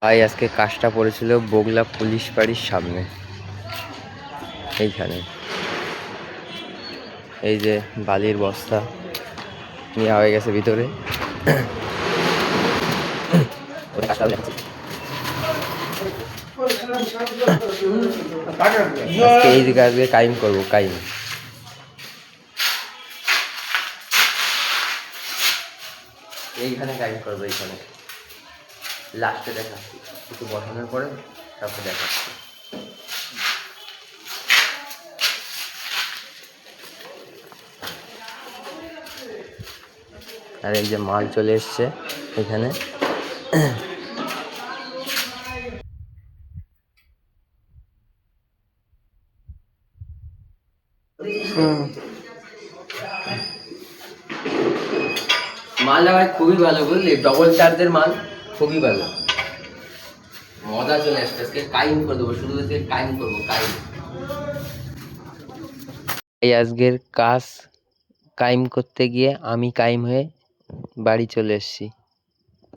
ভাই আজকে কাজটা পড়েছিল বগলা পুলিশ বাড়ির সামনে। এইখানে এই যে বালির বস্তা নেওয়া হয়ে গেছে ভিতরে। আজকে এই দিকে আজকে কাইম করবো, কাইম এইখানে কাইম করবো। এইখানে লাস্টে দেখাচ্ছি, একটু বসানোর পরে তারপর দেখাচ্ছি। আর এই যে মাল চলে এসছে এখানে। মালটা ভাই খুবই ভালো, বুঝলি, ডবল চার্জের মাল, খুবই ভালো, মজা চলে আসছে। আজকে কাইম করে দেবো, শুধু আজকে কাইম করবো, কাইম। এই আজকের কাজ কাইম করতে গিয়ে আমি কাইম হয়ে বাড়ি চলে এসেছি।